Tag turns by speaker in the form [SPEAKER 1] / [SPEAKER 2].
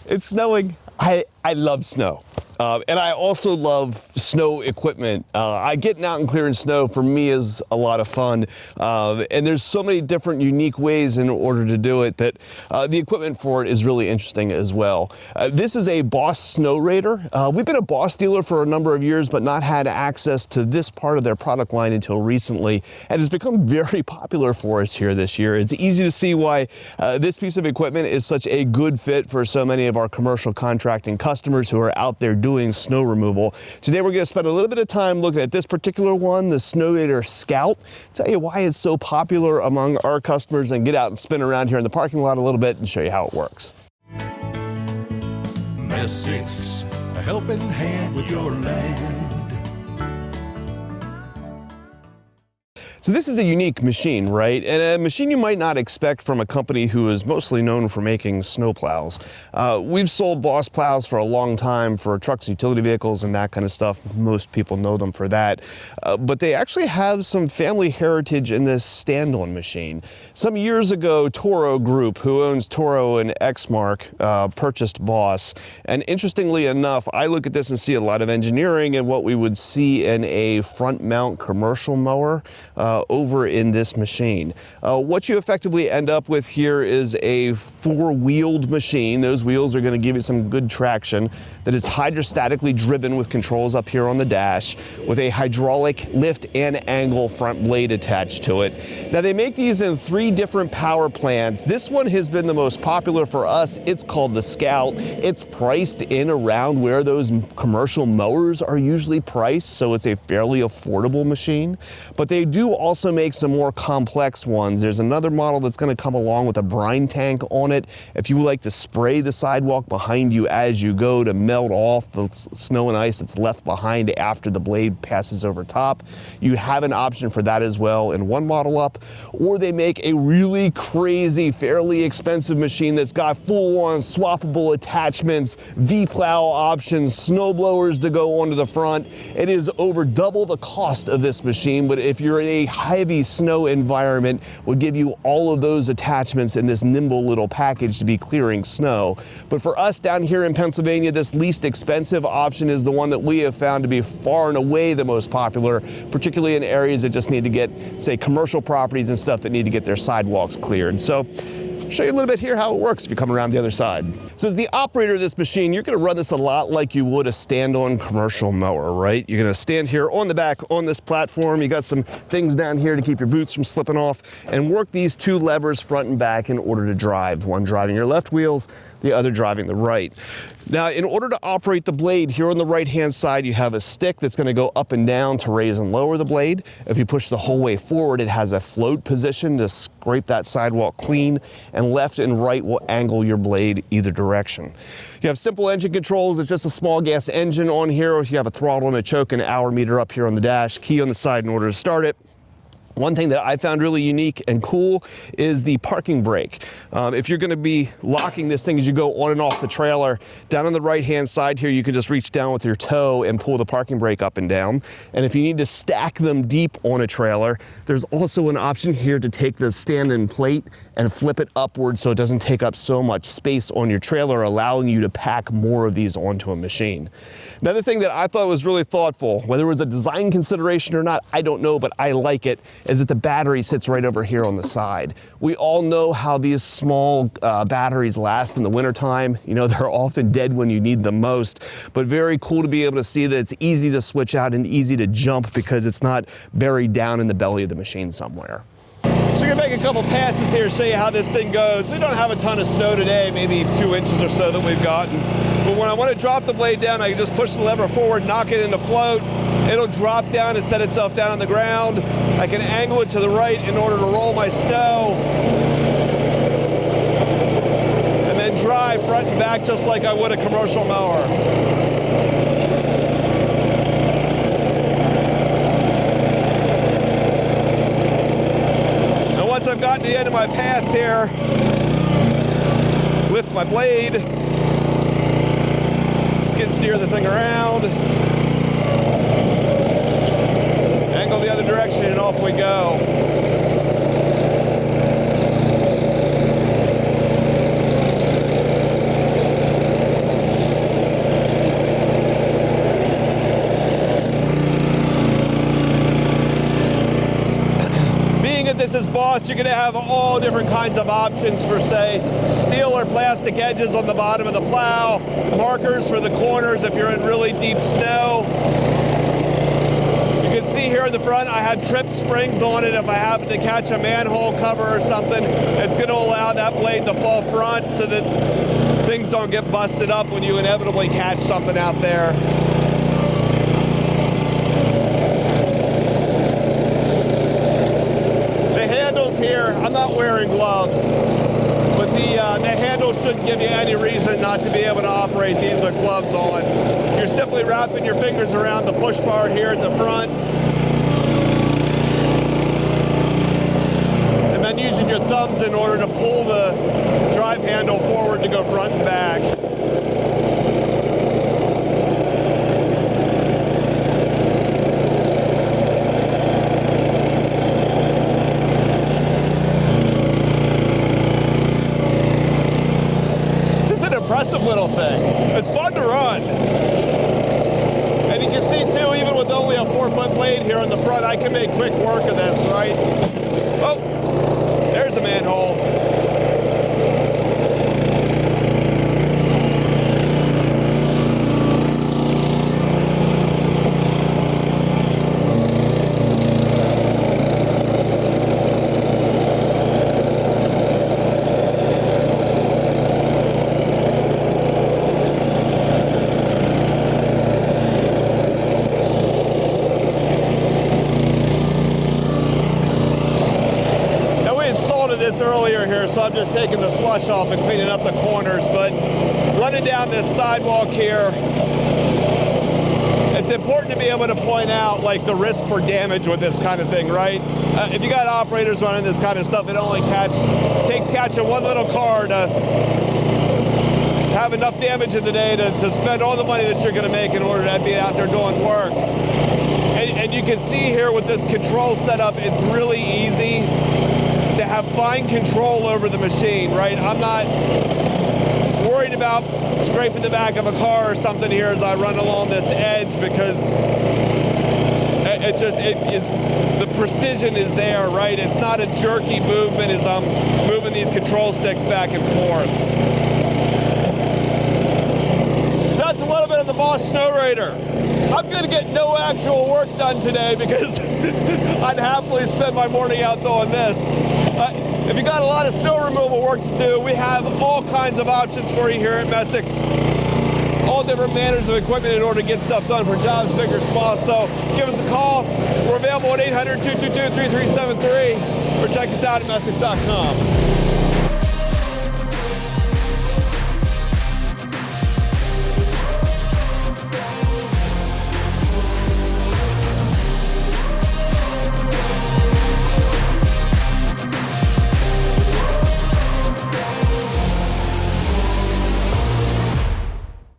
[SPEAKER 1] It's snowing. I love snow. And I also love snow equipment. Getting out and clearing snow for me is a lot of fun. And there's so many different unique ways in order to do it that the equipment for it is really interesting as well. This is a Boss Snowrator. We've been a Boss dealer for a number of years, but not had access to this part of their product line until recently. And it's become very popular for us here this year. It's easy to see why this piece of equipment is such a good fit for so many of our commercial contracting customers who are out there doing snow removal. Today we're going to spend a little bit of time looking at this particular one, the Snowrator Scout, tell you why it's so popular among our customers, and get out and spin around here in the parking lot a little bit and show you how it works.
[SPEAKER 2] Essex, a helping hand with your land.
[SPEAKER 1] So this is a unique machine, right? And a machine you might not expect from a company who is mostly known for making snow plows. We've sold Boss plows for a long time for trucks, utility vehicles, and that kind of stuff. Most people know them for that. But they actually have some family heritage in this stand-on machine. Some years ago, Toro Group, who owns Toro and Exmark, purchased Boss. And interestingly enough, I look at this and see a lot of engineering and what we would see in a front mount commercial mower over in this machine. What you effectively end up with here is a four-wheeled machine. Those wheels are going to give you some good traction. That is hydrostatically driven with controls up here on the dash with a hydraulic lift and angle front blade attached to it. Now they make these in 3 different power plants. This one has been the most popular for us. It's called the Scout. It's priced in around where those commercial mowers are usually priced, so it's a fairly affordable machine. But they do also make some more complex ones. There's another model that's going to come along with a brine tank on it. If you like to spray the sidewalk behind you as you go to melt off the snow and ice that's left behind after the blade passes over top, you have an option for that as well in one model up. Or they make a really crazy, fairly expensive machine that's got full-on swappable attachments, V-plow options, snow blowers to go onto the front. It is over double the cost of this machine, but if you're in a heavy snow environment, would give you all of those attachments in this nimble little package to be clearing snow. But for us down here in Pennsylvania, this least expensive option is the one that we have found to be far and away the most popular, particularly in areas that just need to get, say, commercial properties and stuff that need to get their sidewalks cleared. So show you a little bit here how it works if you come around the other side. So as the operator of this machine, you're going to run this a lot like you would a stand-on commercial mower, right? You're going to stand here on the back on this platform. You got some things down here to keep your boots from slipping off, and work these 2 levers front and back in order to drive. One driving your left wheels, the other driving the right. Now, in order to operate the blade, here on the right-hand side, you have a stick that's going to go up and down to raise and lower the blade. If you push the whole way forward, it has a float position to scrape that sidewalk clean, and left and right will angle your blade either direction. You have simple engine controls. It's just a small gas engine on here. You have a throttle and a choke and an hour meter up here on the dash, key on the side in order to start it. One thing that I found really unique and cool is the parking brake. If you're going to be locking this thing as you go on and off the trailer, down on the right-hand side here, you can just reach down with your toe and pull the parking brake up and down. And if you need to stack them deep on a trailer, there's also an option here to take the stand-in plate and flip it upward so it doesn't take up so much space on your trailer, allowing you to pack more of these onto a machine. Another thing that I thought was really thoughtful, whether it was a design consideration or not, I don't know, but I like it, is that the battery sits right over here on the side. We all know how these small batteries last in the wintertime. You know, they're often dead when you need them most, but very cool to be able to see that it's easy to switch out and easy to jump because it's not buried down in the belly of the machine somewhere. So we're gonna make a couple passes here, show you how this thing goes. We don't have a ton of snow today, maybe 2 inches or so that we've gotten. But when I want to drop the blade down, I can just push the lever forward, knock it into float. It'll drop down and set itself down on the ground. I can angle it to the right in order to roll my snow. And then drive front and back just like I would a commercial mower. Once I've gotten to the end of my pass here, lift my blade, skid steer the thing around, angle the other direction, and off we go. Boss, you're going to have all different kinds of options for, say, steel or plastic edges on the bottom of the plow, markers for the corners if you're in really deep snow. You can see here in the front I have trip springs on it. If I happen to catch a manhole cover or something, it's going to allow that blade to fall front so that things don't get busted up when you inevitably catch something out there. The handles here, I'm not wearing gloves, but the handle shouldn't give you any reason not to be able to operate these with gloves on. You're simply wrapping your fingers around the push bar here at the front, and then using your thumbs in order to pull the drive handle forward to go front and back. It's just an impressive little thing. It's fun to run. And you can see too, even with only a 4-foot blade here on the front, I can make quick work of this, right? Oh, there's a manhole. This earlier here, so I'm just taking the slush off and cleaning up the corners, but running down this sidewalk here, it's important to be able to point out like the risk for damage with this kind of thing, right? If you got operators running this kind of stuff, it only takes catching one little car to have enough damage in the day to spend all the money that you're going to make in order to be out there doing work. And you can see here with this control setup, it's really easy to have fine control over the machine, right? I'm not worried about scraping the back of a car or something here as I run along this edge, because the precision is there, right? It's not a jerky movement as I'm moving these control sticks back and forth. So that's a little bit of the Boss Snowrator. I'm going to get no actual work done today because I'd happily spend my morning out doing this. If you got a lot of snow removal work to do, we have all kinds of options for you here at Messick's. All different manners of equipment in order to get stuff done for jobs big or small. So give us a call. We're available at 800-222-3373 or check us out at Messick's.com.